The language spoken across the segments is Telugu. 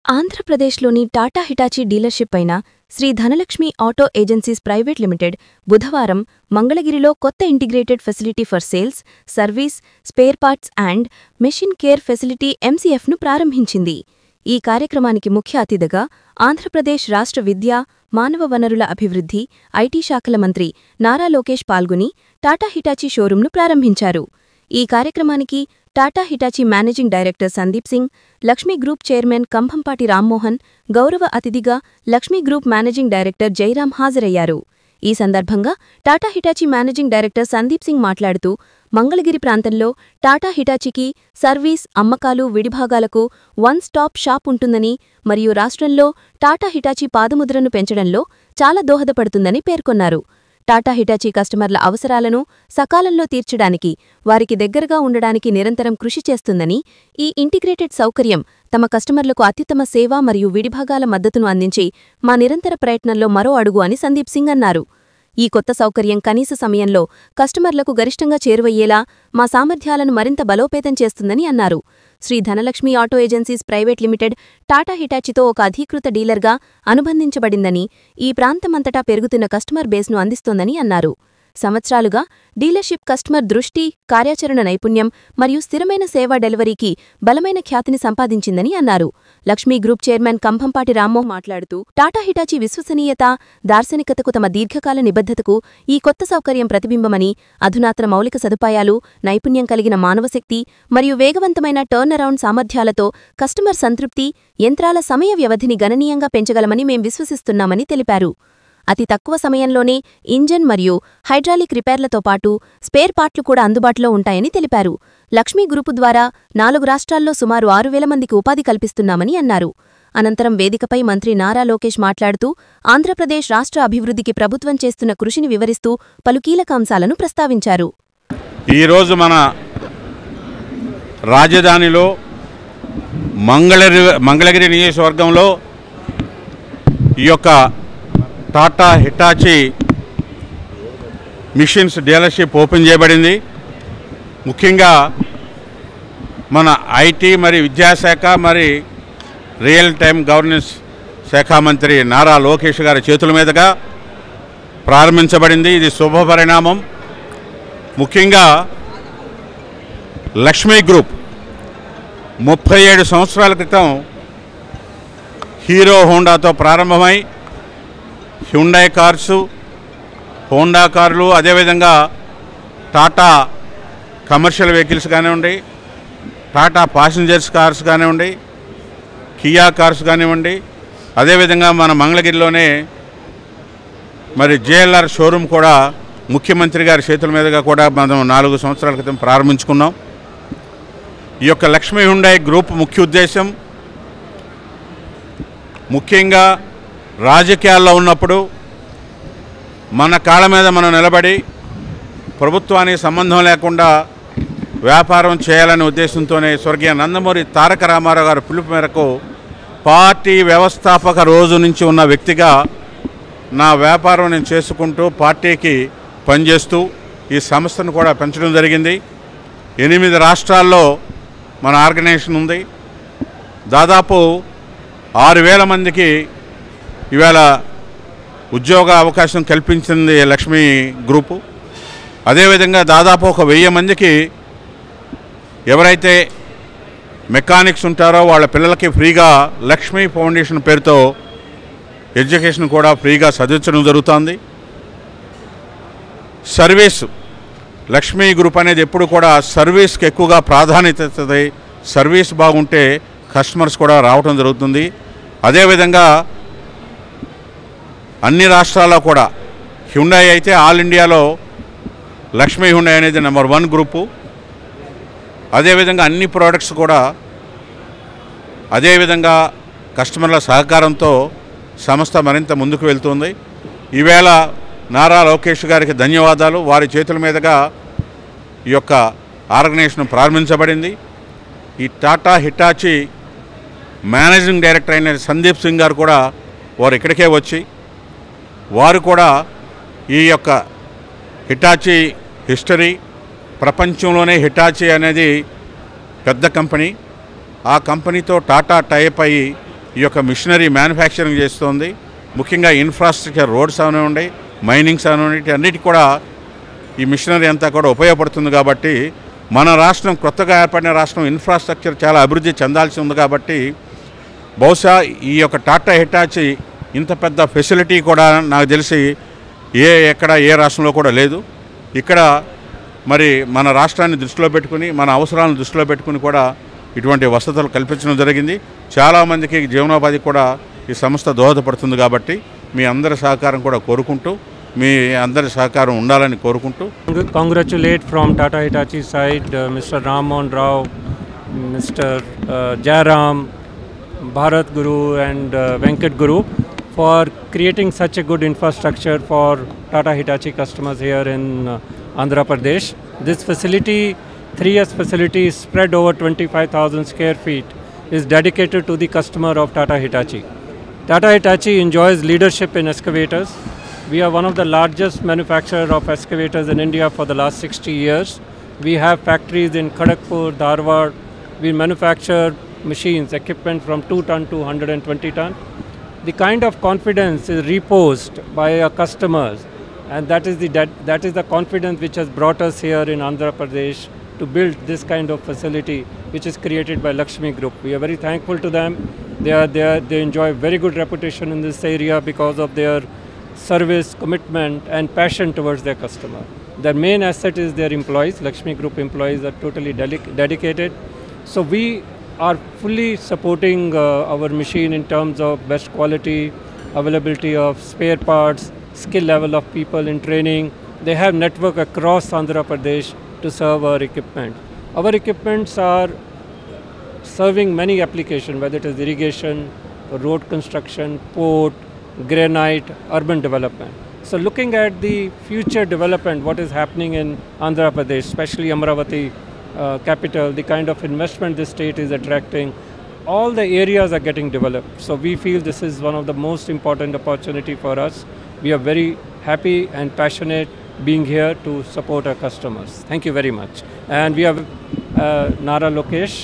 ఆంధ్రప్రదేశ్లోని టాటా హిటాచీ డీలర్షిప్ అయిన Shri Dhanalakshmi auto agencies private limited బుధవారం మంగళగిరిలో కొత్త integrated facility for sales, service, spare parts and machine care facility ఎంసీఎఫ్ను ప్రారంభించింది. ఈ కార్యక్రమానికి ముఖ్య అతిథిగా ఆంధ్రప్రదేశ్ రాష్ట్ర విద్యా, మానవ వనరుల అభివృద్ధి, ఐటీ శాఖల మంత్రి నారా లోకేష్ పాల్గొని టాటా హిటాచీ షోరూంను ప్రారంభించారు. ఈ కార్యక్రమానికి Tata Hitachi managing director Sandeep Singh, Lakshmi group chairman Kambhampati Rammohan, గౌరవ అతిథిగా Lakshmi group managing director Jairam హాజరయ్యారు. ఈ సందర్భంగా Tata Hitachi managing director Sandeep Singh మాట్లాడుతూ, మంగళగిరి ప్రాంతంలో టాటా హిటాచీకి సర్వీస్, అమ్మకాలు, విడిభాగాలకు వన్ స్టాప్ షాప్ ఉంటుందని మరియు రాష్ట్రంలో టాటా హిటాచీ పాదముద్రను పెంచడంలో చాలా దోహదపడుతుందని పేర్కొన్నారు. టాటా హిటాచీ కస్టమర్ల అవసరాలను సకాలంలో తీర్చడానికి, వారికి దగ్గరగా ఉండడానికి నిరంతరం కృషి చేస్తుందని, ఈ ఇంటిగ్రేటెడ్ సౌకర్యం తమ కస్టమర్లకు అత్యుత్తమ సేవ మరియు విడిభాగాల మద్దతును అందించి మా నిరంతర ప్రయత్నంలో మరో అడుగు అని సందీప్ సింగ్ అన్నారు. ఈ కొత్త సౌకర్యం కనీస సమయంలో కస్టమర్లకు గరిష్టంగా చేరువయ్యేలా మా సామర్థ్యాలను మరింత బలోపేతం చేస్తుందని అన్నారు. Shri Dhanalakshmi auto agencies private limited Tata హిటాచీతో ఒక అధీకృత డీలర్గా అనుబంధించబడిందని, ఈ ప్రాంతమంతటా పెరుగుతున్న కస్టమర్ బేస్ను అందిస్తోందని అన్నారు. సంవత్సరాలుగా డీలర్షిప్ కస్టమర్ దృష్టి, కార్యాచరణ నైపుణ్యం మరియు స్థిరమైన సేవా డెలివరీకి బలమైన ఖ్యాతిని సంపాదించిందని అన్నారు. లక్ష్మీ గ్రూప్ చైర్మన్ కంభంపాటి రామ్మోహన్ మాట్లాడుతూ, టాటా హిటాచీ విశ్వసనీయత, దార్శనికతకు, తమ దీర్ఘకాల నిబద్ధతకు ఈ కొత్త సౌకర్యం ప్రతిబింబమని, అధునాతన మౌలిక సదుపాయాలు, నైపుణ్యం కలిగిన మానవశక్తి మరియు వేగవంతమైన టర్నరౌండ్ సామర్థ్యాలతో కస్టమర్ సంతృప్తి, యంత్రాల సమయ వ్యవధిని గణనీయంగా పెంచగలమని మేం విశ్వసిస్తున్నామని తెలిపారు. అతి తక్కువ సమయంలోనే ఇంజన్ మరియు హైడ్రాలిక్ రిపేర్లతో పాటు స్పేర్ పార్ట్లు కూడా అందుబాటులో ఉంటాయని తెలిపారు. లక్ష్మీ గ్రూపు ద్వారా 4 రాష్ట్రాల్లో సుమారు 6,000 మందికి ఉపాధి కల్పిస్తున్నామని అన్నారు. అనంతరం వేదికపై మంత్రి నారా లోకేష్ మాట్లాడుతూ, ఆంధ్రప్రదేశ్ రాష్ట్ర అభివృద్ధికి ప్రభుత్వం చేస్తున్న కృషిని వివరిస్తూ పలు కీలక అంశాలను ప్రస్తావించారు. ఈరోజు మన రాజధానిలో మంగళగిరి నియోజకవర్గంలో ఈ యొక్క Tata Hitachi machines dealership open చేయబడింది. ముఖ్యంగా మన ఐటీ మరియు విద్యాశాఖ మరి రియల్ టైమ్ గవర్నెన్స్ శాఖ మంత్రి నారా లోకేష్ గారి చేతుల మీదుగా ప్రారంభించబడింది. ఇది శుభ పరిణామం. ముఖ్యంగా లక్ష్మీ గ్రూప్ 37 సంవత్సరాల క్రితం హీరో హోండాతో ప్రారంభమై హ్యుండాయ్ కార్సు, హోండా కార్లు, అదేవిధంగా టాటా కమర్షియల్ వెహికల్స్ కానివ్వండి, టాటా ప్యాసింజర్స్ కార్స్ కానివ్వండి, కియా కార్స్ కానివ్వండి, అదేవిధంగా మన మంగళగిరిలోనే మరి జేఎల్ఆర్ షోరూమ్ కూడా ముఖ్యమంత్రి గారి చేతుల మీదుగా కూడా మనం 4 సంవత్సరాల క్రితం ప్రారంభించుకున్నాం. ఈ యొక్క లక్ష్మీ హ్యుండాయ్ గ్రూప్ ముఖ్య ఉద్దేశం ముఖ్యంగా రాజకీయాల్లో ఉన్నప్పుడు మన కాళ్ళ మీద మనం నిలబడి ప్రభుత్వానికి సంబంధం లేకుండా వ్యాపారం చేయాలనే ఉద్దేశంతోనే స్వర్గీయ నందమూరి తారక రామారావు గారి పిలుపు మేరకు పార్టీ వ్యవస్థాపక రోజు నుంచి ఉన్న వ్యక్తిగా నా వ్యాపారం నేను చేసుకుంటూ పార్టీకి పనిచేస్తూ ఈ సంస్థను కూడా పెంచడం జరిగింది. 8 రాష్ట్రాల్లో మన ఆర్గనైజేషన్ ఉంది. దాదాపు 6,000 మందికి ఇవాళ ఉద్యోగ అవకాశం కల్పించింది లక్ష్మీ గ్రూపు. అదేవిధంగా దాదాపు ఒక 1000 మందికి ఎవరైతే మెకానిక్స్ ఉంటారో వాళ్ళ పిల్లలకి ఫ్రీగా లక్ష్మీ ఫౌండేషన్ పేరుతో ఎడ్యుకేషన్ కూడా ఫ్రీగా చదివించడం జరుగుతుంది. సర్వీస్ లక్ష్మీ గ్రూప్ అనేది ఎప్పుడు కూడా సర్వీస్కి ఎక్కువగా ప్రాధాన్యత ఇస్తుంది. సర్వీస్ బాగుంటే కస్టమర్స్ కూడా రావడం జరుగుతుంది. అదేవిధంగా అన్ని రాష్ట్రాల్లో కూడా హ్యుండాయ్ అయితే ఆల్ ఇండియాలో లక్ష్మీ హ్యుండాయ్ అనేది నెంబర్ 1 గ్రూపు. అదేవిధంగా అన్ని ప్రోడక్ట్స్ కూడా అదేవిధంగా కస్టమర్ల సహకారంతో సంస్థ మరింత ముందుకు వెళ్తుంది. ఈవేళ నారా లోకేష్ గారికి ధన్యవాదాలు. వారి చేతుల మీదుగా ఈ యొక్క ఆర్గనైజేషన్ ప్రారంభించబడింది. ఈ టాటా హిటాచీ మేనేజింగ్ డైరెక్టర్ అయిన సందీప్ సింగ్ గారు కూడా వారు ఇక్కడికే వచ్చి వారు కూడా ఈ యొక్క హిటాచీ హిస్టరీ, ప్రపంచంలోనే హిటాచీ అనేది పెద్ద కంపెనీ, ఆ కంపెనీతో టాటా టైప్ అయ్యి ఈ యొక్క మిషనరీ మ్యానుఫ్యాక్చరింగ్ చేస్తోంది. ముఖ్యంగా ఇన్ఫ్రాస్ట్రక్చర్, రోడ్స్ అవనివ్వండి, మైనింగ్స్ అవనివ్వండి, అన్నిటికీ కూడా ఈ మిషనరీ అంతా కూడా ఉపయోగపడుతుంది. కాబట్టి మన రాష్ట్రం, కొత్తగా ఏర్పడిన రాష్ట్రం, ఇన్ఫ్రాస్ట్రక్చర్ చాలా అభివృద్ధి చెందాల్సి ఉంది. కాబట్టి బహుశా ఈ యొక్క టాటా హిటాచి ఇంత పెద్ద ఫెసిలిటీ కూడా నాకు తెలిసి ఎక్కడ ఏ రాష్ట్రంలో కూడా లేదు. ఇక్కడ మరి మన రాష్ట్రాన్ని దృష్టిలో పెట్టుకుని, మన అవసరాలను దృష్టిలో పెట్టుకుని కూడా ఇటువంటి వసతులు కల్పించడం జరిగింది. చాలామందికి జీవనోపాధి కూడా ఈ సంస్థ దోహదపడుతుంది. కాబట్టి మీ అందరి సహకారం కూడా కోరుకుంటూ, మీ అందరి సహకారం ఉండాలని కోరుకుంటూ. Congratulate from Tata Hitachi side Mr. Ram Mohan Rao, Mr. Jairam, Bharat Guru and Venkat Guru for creating such a good infrastructure for Tata Hitachi customers here in Andhra Pradesh. This facility, 3 years facility, is spread over 25,000 square feet, is dedicated to the customer of Tata Hitachi. Tata Hitachi enjoys leadership in excavators. We are one of the largest manufacturers of excavators in India for the last 60 years. We have factories in Kharagpur, Dharwad. We manufacture machines, equipment from 2 ton to 120 ton. The kind of confidence is reposed by our customers, and that is the confidence which has brought us here in Andhra Pradesh to build this kind of facility, which is created by Lakshmi Group. We are very thankful to them. They enjoy very good reputation in this area because of their service, commitment and passion towards their customer. Their main asset is their employees. Lakshmi Group employees are totally dedicated. So we are fully supporting our machine in terms of best quality, availability of spare parts, skill level of people in training. They have network across Andhra Pradesh to serve our equipment. Our equipments are serving many applications, whether it is irrigation, road construction, port, granite, urban development. So looking at the future development, what is happening in Andhra Pradesh, especially Amravati capital, the kind of investment this state is attracting, all the areas are getting developed. So we feel this is one of the most important opportunity for us. We are very happy and passionate being here to support our customers. Thank you very much. And we have Nara Lokesh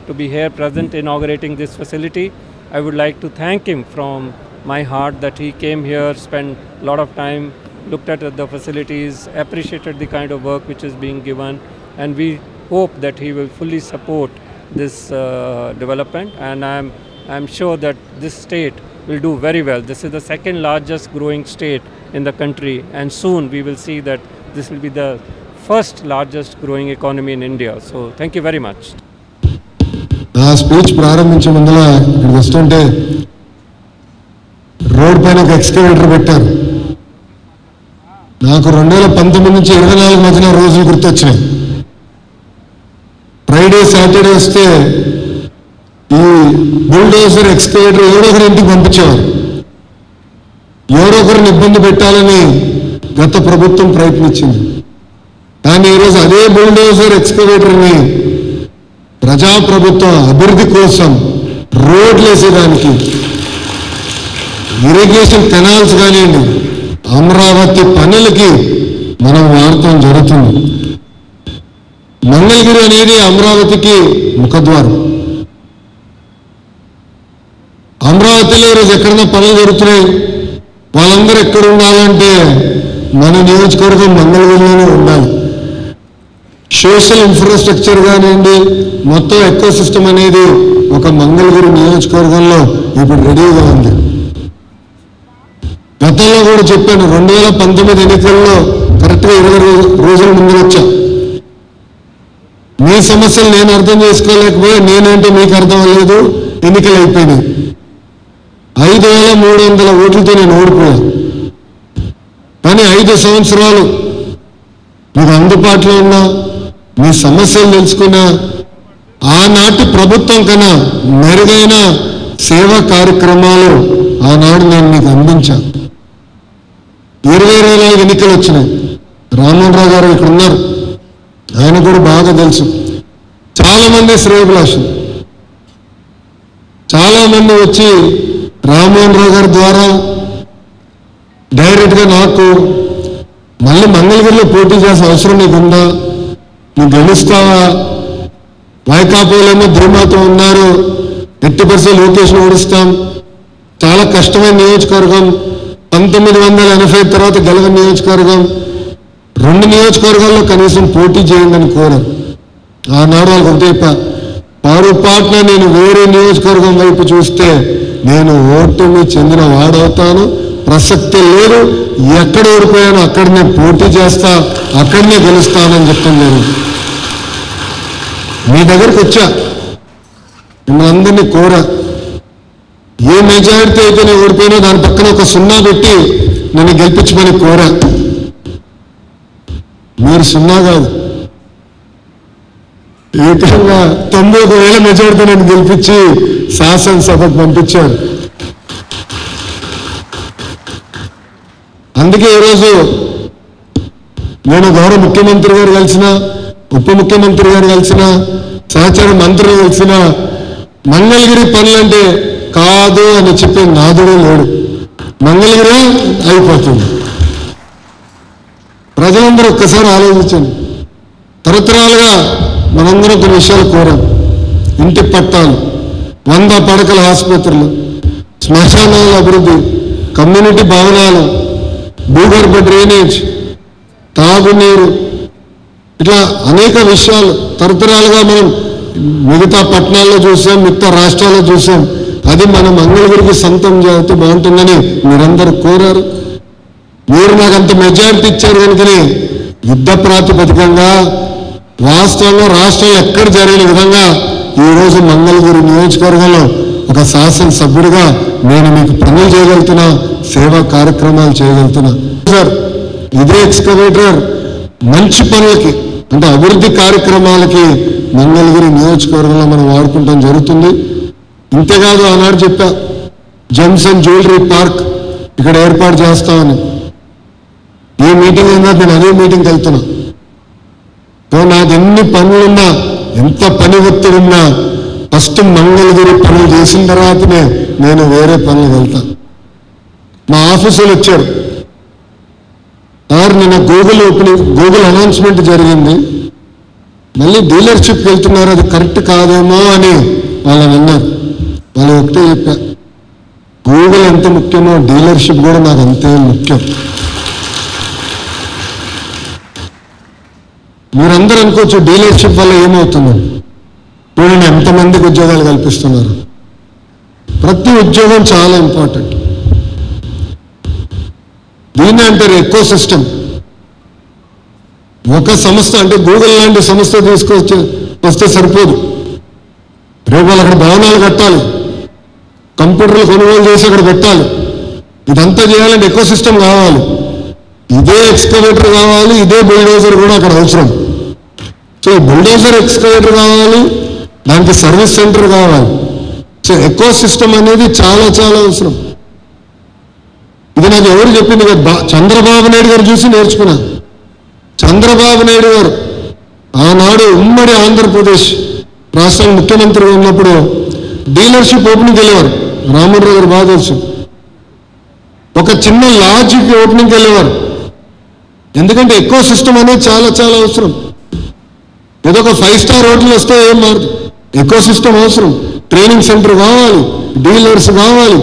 to be here present inaugurating this facility. I would like to thank him from my heart that he came here, spent a lot of time, looked at the facilities, appreciated the kind of work which is being given, and we hope that he will fully support this development. And I'm sure that this state will do very well. This is the second largest growing state in the country, and soon we will see that this will be the first largest growing economy in India. So thank you very much. నా స్పీచ్ ప్రారంభించే ముందర ఇక్కడ వస్తుంటే రోడ్ పైన ఒక ఎక్స్కవేటర్ పెట్టారు. నాకు 2019 నుంచి 24 మధ్యన రోజులు గుర్తొచ్చినాయి. ఫ్రైడే, సాటర్డే వస్తే ఈ బుల్డోజర్, ఎక్స్కవేటర్ ఎవరో ఒకరి ఇంటికి పంపించేవారు. ఎవరో ఒకరిని ఇబ్బంది పెట్టాలని గత ప్రభుత్వం ప్రయత్నించింది. కానీ ఈరోజు అదే బుల్డోజర్, ఎక్స్కవేటర్ని ప్రజాప్రభుత్వం అభివృద్ధి కోసం రోడ్లు వేసేదానికి, ఇరిగేషన్ కెనాల్స్ కానివ్వండి, అమరావతి పనులకి మనం వాడటం జరుగుతుంది. మంగళగిరి అనేది అమరావతికి ముఖద్వారం. అమరావతిలో ఈరోజు ఎక్కడైనా పనులు జరుగుతున్నాయి, వాళ్ళందరూ ఎక్కడ ఉండాలంటే మన నియోజకవర్గం మంగళగిరిలోనే ఉండాలి. సోషల్ ఇన్ఫ్రాస్ట్రక్చర్ కానివ్వండి, మొత్తం ఎకో సిస్టమ్ అనేది ఒక మంగళగిరి నియోజకవర్గంలో ఇప్పుడు రెడీగా ఉంది. గతంలో కూడా చెప్పాను, 2019 ఎన్నికల్లో కరెక్ట్గా 20 రోజుల ముందు వచ్చా. మీ సమస్యలు నేను అర్థం చేసుకోలేకపోయా, నేనంటే మీకు అర్థం అవ్వలేదు. ఎన్నికలు అయిపోయినాయి. 5300 ఓట్లతో నేను ఓడిపోయాను. కానీ 5 సంవత్సరాలు మీకు అందుబాటులో ఉన్నా, మీ సమస్యలు తెలుసుకున్నా, ఆనాటి ప్రభుత్వం కన్నా మెరుగైన సేవా కార్యక్రమాలు ఆనాడు నేను మీకు అందించాను. 2024 ఎన్నికలు వచ్చినాయి. రామ్మోహన్ రావు గారు ఇక్కడ ఉన్నారు, ఆయన కూడా బాగా తెలుసు. చాలామంది శ్రేయోభిలాషులు చాలామంది వచ్చి రామ్మోహన్ రావు గారి ద్వారా డైరెక్ట్గా నాకు మళ్ళీ మంగళగిరిలో పోటీ చేసే అవసరం నీకుందా, నువ్వు గెలుస్తావా, వైకాపోలేమో ధీమాతో ఉన్నారు, ఎట్టి పరిస్థితుల్లో లోకేష్ను ఓడిస్తాం. చాలా కష్టమైన నియోజకవర్గం. 1980 తర్వాత గెలవని నియోజకవర్గం. 2 నియోజకవర్గాల్లో కనీసం పోటీ చేయండి అని కోరారు. ఆనాడు వాళ్ళకి ఒకటే పొరపాటున నేను వేరే నియోజకవర్గం వైపు చూస్తే నేను ఓటమి చెందిన వాడవుతాను, ప్రసక్తి లేదు, ఎక్కడ ఓడిపోయానో అక్కడనే పోటీ చేస్తా, అక్కడనే గెలుస్తానని చెప్పడం లేదు. మీ దగ్గరికి వచ్చా, మిమ్మల్ని అందరినీ కోరా, ఏ మెజారిటీ అయితే నేను ఓడిపోయినా దాని పక్కన ఒక 0 పెట్టి నన్ను గెలిపించమని కోరా. మీరు 0 కాదు, ఏకంగా 91,000 మెజారిటీ నేను గెలిపించి శాసనసభకు పంపించారు. అందుకే ఈరోజు నేను గౌరవ ముఖ్యమంత్రి గారు కలిసిన, ఉప ముఖ్యమంత్రి గారు కలిసిన, సహచార మంత్రులు కలిసిన, మంగళగిరి పనులంటే కాదు అని చెప్పే నాదుడే లేడు. మంగళగిరి అయిపోతుంది. ప్రజలందరూ ఒక్కసారి ఆలోచించండి. తరతరాలుగా మనందరం కొన్ని విషయాలు కోరాం. ఇంటి పట్టాలు, 100 పడకల ఆసుపత్రులు, శ్మశానాల అభివృద్ధి, కమ్యూనిటీ భవనాలు, భూగర్భ డ్రైనేజ్, తాగునీరు, ఇట్లా అనేక విషయాలు తరతరాలుగా మనం మిగతా పట్టణాల్లో చూసాం, మిగతా రాష్ట్రాల్లో చూసాం. అది మన మంగళగిరికి సొంతం చేస్తే బాగుంటుందని మీరందరూ కోరారు. మీరు నాకు అంత మెజారిటీ ఇచ్చారు కనుకనే యుద్ధ ప్రాతిపదికంగా వాస్తవంగా రాష్ట్రంలో ఎక్కడ జరిగిన విధంగా ఈరోజు మంగళగిరి నియోజకవర్గంలో ఒక శాసనసభ్యుడిగా నేను మీకు పనులు చేయగలుగుతున్నా, సేవా కార్యక్రమాలు చేయగలుగుతున్నా. సార్, ఇదే ఎక్స్కవేటర్ మంచి పనులకి అంటే అభివృద్ధి కార్యక్రమాలకి మంగళగిరి నియోజకవర్గంలో మనం వాడుకుంటాం జరుగుతుంది. ఇంతేకాదు ఆనాడు చెప్పా, జెమ్స్ అండ్ జ్యువెలరీ పార్క్ ఇక్కడ ఏర్పాటు చేస్తామని. ఏ మీటింగ్ అయినా నేను అదే మీటింగ్కి వెళ్తున్నా. నాకు ఎన్ని పనులున్నా, ఎంత పని ఒత్తిడి ఉన్నా ఫస్ట్ మంగళగిరి పనులు చేసిన తర్వాతనే నేను వేరే పనులు వెళ్తా. మా ఆఫీసులు వచ్చారు, నిన్న గూగుల్ అనౌన్స్మెంట్ జరిగింది, మళ్ళీ డీలర్షిప్కి వెళ్తున్నారు, అది కరెక్ట్ కాదేమో అని వాళ్ళని అన్నారు. వాళ్ళు ఒకటే చెప్పా, గూగుల్ ఎంత ముఖ్యమో డీలర్షిప్ కూడా నాకు అంతే ముఖ్యం. మీరందరూ అనుకోవచ్చు డీలర్షిప్ వల్ల ఏమవుతుందని. చూడండి ఎంతమందికి ఉద్యోగాలు కల్పిస్తున్నారు. ప్రతి ఉద్యోగం చాలా ఇంపార్టెంట్. దీన్ని అంటారు ఎకో సిస్టమ్. ఒక సంస్థ అంటే గూగుల్ లాంటి సంస్థ తీసుకొచ్చి వస్తే సరిపోదు. రేపు వాళ్ళు అక్కడ భవనాలు కట్టాలి, కంప్యూటర్లు కొనుగోలు చేసి అక్కడ పెట్టాలి. ఇదంతా చేయాలంటే ఎకో సిస్టమ్ కావాలి. ఇదే ఎక్స్కవేటర్ కావాలి, ఇదే బుల్డోజర్ కూడా అక్కడ అవసరం. సో ఈ బుల్డోజర్ ఎక్స్కవేటర్ కావాలి, దానికి సర్వీస్ సెంటర్ కావాలి. సో ఎకో సిస్టమ్ అనేది చాలా చాలా అవసరం. ఇది నాకు ఎవరు చెప్పింది కదా, చంద్రబాబు నాయుడు గారు చూసి నేర్చుకున్నా. చంద్రబాబు నాయుడు గారు ఆనాడు ఉమ్మడి ఆంధ్రప్రదేశ్ రాష్ట్రం ముఖ్యమంత్రిగా ఉన్నప్పుడు డీలర్షిప్ ఓపెనింగ్కి వెళ్ళేవారు. రామోహన్ రావు గారు బాగా తెలుసు. ఒక చిన్న లాడ్జికి ఓపెనింగ్కి వెళ్ళేవారు. ఎందుకంటే ఎకో సిస్టమ్ అనేది చాలా చాలా అవసరం. ఏదో ఒక 5 స్టార్ హోటల్ వస్తే ఏం మారదు. ఎకో సిస్టమ్ అవసరం. ట్రైనింగ్ సెంటర్ కావాలి, డీలర్స్ కావాలి.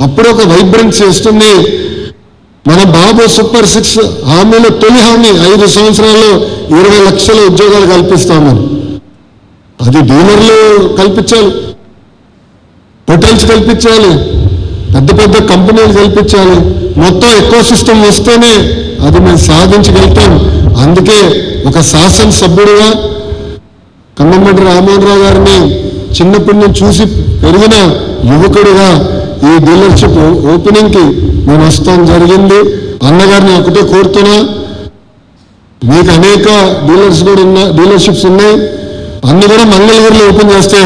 అప్పుడు ఒక వైబ్రెన్సీ వస్తుంది. మన బాబు సూపర్ 6 హామీలో తొలి హామీ 5 సంవత్సరాల్లో 20 లక్షల ఉద్యోగాలు కల్పిస్తామని. అది డీలర్లు కల్పించాలి, హోటల్స్ కల్పించాలి, పెద్ద పెద్ద కంపెనీలు కల్పించాలి. మొత్తం ఎకో సిస్టమ్ వస్తేనే అది మేము సాధించగలుగుతాం. అందుకే ఒక శాసనసభ్యుడిగా కన్నమటి రామోహన్ రావు గారిని చిన్నప్పటి నుంచి చూసి పెరిగిన యువకుడిగా ఈ డీలర్షిప్ ఓపెనింగ్కి నేను వస్తాం జరిగింది. అన్నగారిని ఒకటే కోరుతున్నా, మీకు అనేక డీలర్షిప్స్ ఉన్నాయి, అన్ని కూడా మంగళగిరిలో ఓపెన్ చేస్తే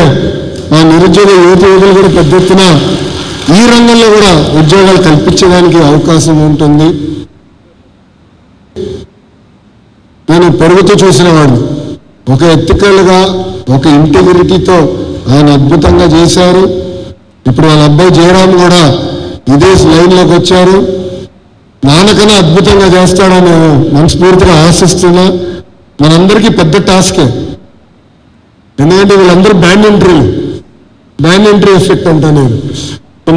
మా నిరుద్యోగ యువకులు కూడా పెద్ద ఎత్తున ఈ రంగంలో కూడా ఉద్యోగాలు కల్పించడానికి అవకాశం ఉంటుంది. నేను పెరుగుతూ చూసిన వాడిని. ఒక ఎథికల్గా, ఒక ఇంటిగ్రిటీతో ఆయన అద్భుతంగా చేశారు. ఇప్పుడు వాళ్ళ అబ్బాయి జయరామ్ కూడా ఇదే లైన్లోకి వచ్చారు. నాన్నకన్నా అద్భుతంగా చేస్తాడని నేను మనస్ఫూర్తిగా ఆశిస్తున్నా. మనందరికీ పెద్ద టాస్కే, ఎందుకంటే వీళ్ళందరూ బ్యాండ్ ఎంట్రీలు. బ్యానింటరీ ఎఫెక్ట్ అంటా నేను.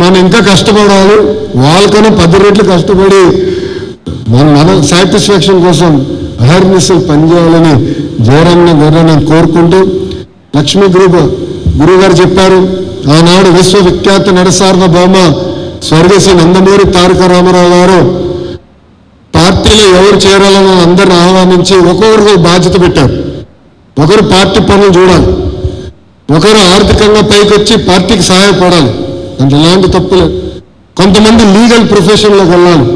మనం ఇంకా కష్టపడాలి, వాళ్ళకన్నా 10 రెట్లు కష్టపడి మన సాటిస్ఫాక్షన్ కోసం అహర్నిశలు పనిచేయాలని జయరామ్ గారు నేను కోరుకుంటూ, లక్ష్మీ గురువు గారు చెప్పారు, ఆనాడు విశ్వవిఖ్యాత నడసార్వభౌమ స్వర్గశ్రీ నందమూరి తారక రామారావు గారు పార్టీలో ఎవరు చేరాలని అందరిని ఆహ్వానించి ఒక్కొక్కరికి బాధ్యత పెట్టారు. ఒకరు పార్టీ పనులు చూడాలి, ఒకరు ఆర్థికంగా పైకి వచ్చి పార్టీకి సహాయపడాలి, అంటే ఎలాంటి తప్పులేదు. కొంతమంది లీగల్ ప్రొఫెషన్లోకి వెళ్ళాలి.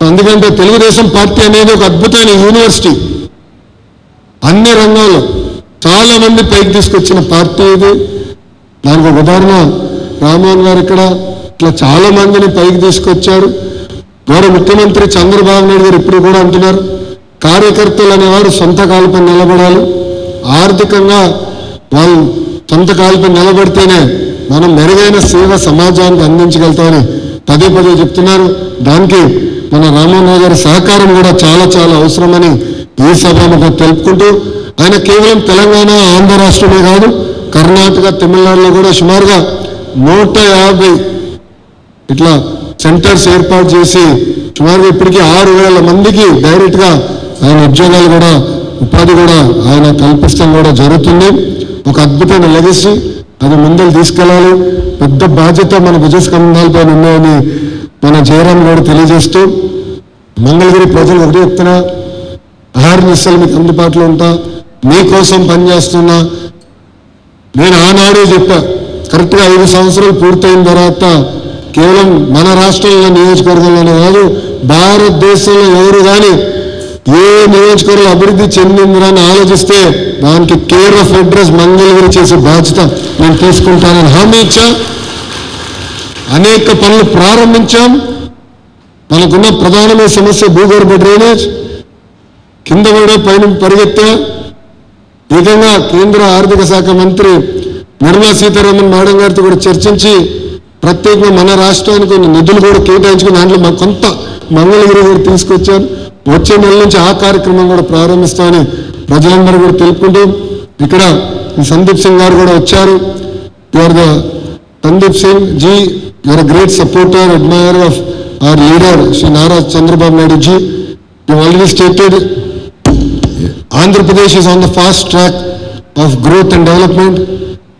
ఎందుకంటే తెలుగుదేశం పార్టీ అనేది ఒక అద్భుతమైన యూనివర్సిటీ, అన్ని రంగాల్లో చాలా మంది పైకి తీసుకొచ్చిన పార్టీ ఇది. దానికి ఒక ఉదాహరణ రామ్మోహన్ గారు ఇక్కడ ఇట్లా చాలా మందిని పైకి తీసుకొచ్చారు. గౌరవ ముఖ్యమంత్రి చంద్రబాబు నాయుడు గారు ఇప్పుడు కూడా అంటున్నారు, కార్యకర్తలు అనేవారు సొంత కాలుపై నిలబడాలి, ఆర్థికంగా వాళ్ళు సొంత కాలుపై నిలబడితేనే మనం మెరుగైన సేవ సమాజానికి అందించగలుగుతామని పదే పదే చెప్తున్నారు. దానికి మన రామ్మోహన్ గారి సహకారం కూడా చాలా చాలా అవసరమని ఈ సభలో తెలుపుకుంటూ, ఆయన కేవలం తెలంగాణ ఆంధ్ర రాష్ట్రమే కాదు, కర్ణాటక తమిళనాడులో కూడా సుమారుగా 150 ఇట్లా సెంటర్స్ ఏర్పాటు చేసి సుమారుగా ఇప్పటికీ 6,000 మందికి డైరెక్ట్గా ఆయన ఉద్యోగాలు కూడా ఉపాధి కూడా ఆయన కల్పిస్తాం కూడా జరుగుతుంది. ఒక అద్భుతమైన లెగసీ, అది ముందలు తీసుకెళ్ళాలి. పెద్ద బాధ్యత మన భుజస్కంధాలపైన ఉన్నాయని మన జయరామ్ గారు తెలియజేస్తూ, మంగళగిరి ప్రజలు ఒకటి చెప్తున్నా, అహర్నిశలు మీకు అందుబాటులో ఉంటా, మీకోసం పనిచేస్తున్నా. నేను ఆనాడే చెప్పా, కరెక్ట్గా 5 సంవత్సరాలు పూర్తయిన తర్వాత కేవలం మన రాష్ట్రంలో నియోజకవర్గంలోనే కాదు, భారతదేశంలో ఎవరు కానీ ఏ నియోజకవర్గం అభివృద్ధి చెందిందని ఆలోచిస్తే దానికి కేర్ ఆఫ్ అడ్రస్ మంగళగిరి చేసే బాధ్యత నేను తీసుకుంటానని హామీ ఇచ్చా. అనేక పనులు ప్రారంభించాం. మనకున్న ప్రధానమైన సమస్య భూగర్భ డ్రైనేజ్, కింద కూడా పైన పరిగెత్తా. విధంగా కేంద్ర ఆర్థిక శాఖ మంత్రి నిర్మలా సీతారామన్ మేడం గారితో కూడా చర్చించి ప్రత్యేకంగా మన రాష్ట్రానికి నిధులు కూడా కేటాయించుకుని దాంట్లో కొంత మంగళగిరి కూడా తీసుకొచ్చాను. వచ్చే నెల నుంచి ఆ కార్యక్రమం కూడా ప్రారంభిస్తామని ప్రజలందరూ కూడా తెలుపుకుంటూ, ఇక్కడ సందీప్ సింగ్ గారు కూడా వచ్చారు. You're the Sandeep Singh ji, you're great supporter, admirer of our leader Shri Nara Chandrababu Naidu ji. You already stated Andhra Pradesh is on the fast track of growth and development.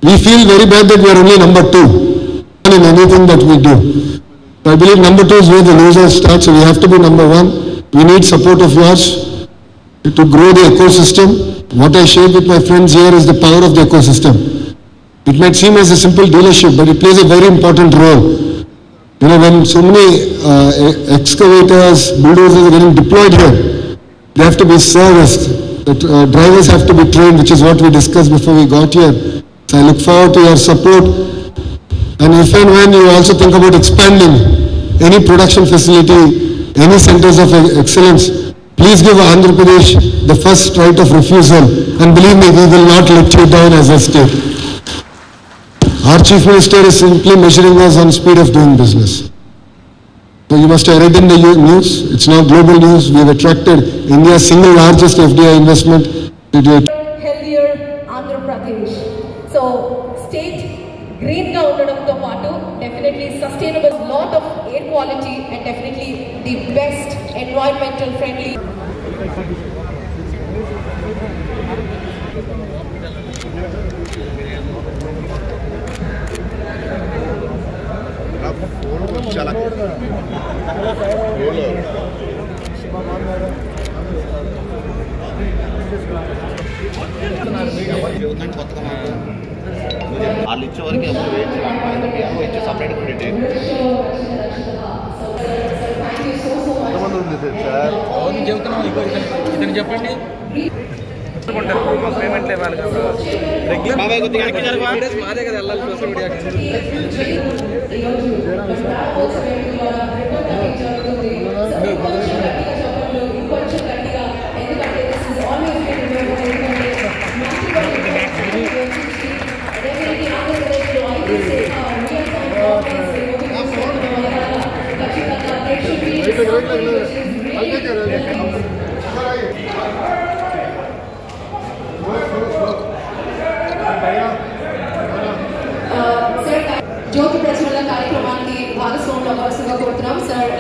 We feel very bad that we are only number 2 in anything that we do. I believe number 2 is where the loser starts, so we have to be number 1. We need support of yours to grow the ecosystem. What I shared with my friends here is the power of the ecosystem. It might seem as a simple dealership, but it plays a very important role. You know, when so many excavators, bulldozers are getting deployed here, they have to be serviced. The drivers have to be trained, which is what we discussed before we got here. So I look forward to your support. And if and when you also think about expanding any production facility, any centers of excellence, please give Andhra Pradesh the first right of refusal. And believe me, we will not let you down as a state. Our Chief Minister is simply measuring us on speed of doing business. So you must have read in the news, it's now global news. We have attracted India's single largest FDI investment. Healthier Andhra Pradesh. So state green ga undadamto paatu definitely sustainable, lot of air quality and definitely the best environmental friendly. వాళ్ళు ఇచ్చే వరకు ఎవరు వెయిట్ చేయాలి, ఇచ్చే సపరేట్ సార్ చెబుతున్నాం. ఇతను చెప్పండి, పేమెంట్ ఇవ్వాలి కదా రెగ్యులర్ మాదే కదా వెళ్ళాలి సోషల్ మీడియా ప్రజ్వలన కార్యక్రమానికి భాగస్వాములు అవ్వాల్సిందిగా కోరుతున్నాం సార్.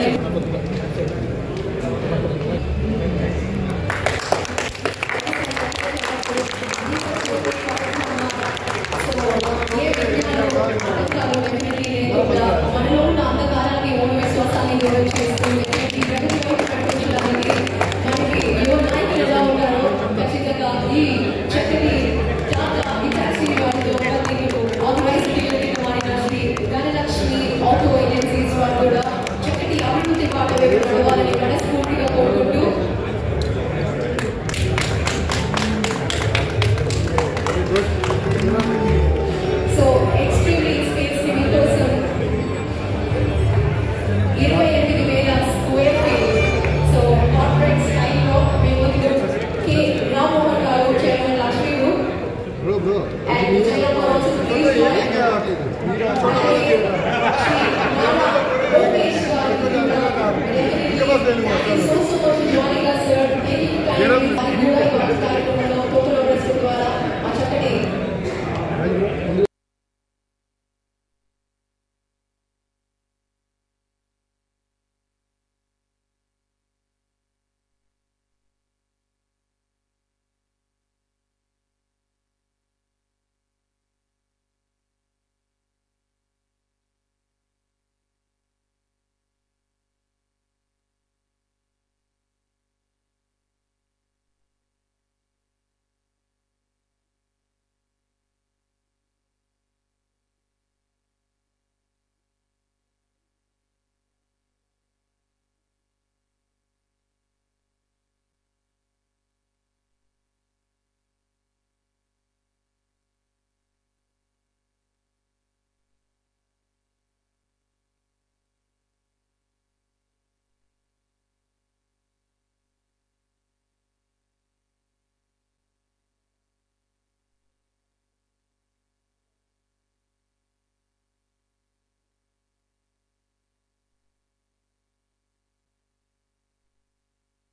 మనలో ఉన్న అంధకారాన్ని ఓడి విశ్వాసాన్ని దూరం చేస్తూ మనకి యువ నాయకులు ఎలా ఉన్నారో ఖచ్చితంగా ఈ చక్కటి టాటా హిటాచీ వారితో authorise dealer Shri Dhanalakshmi auto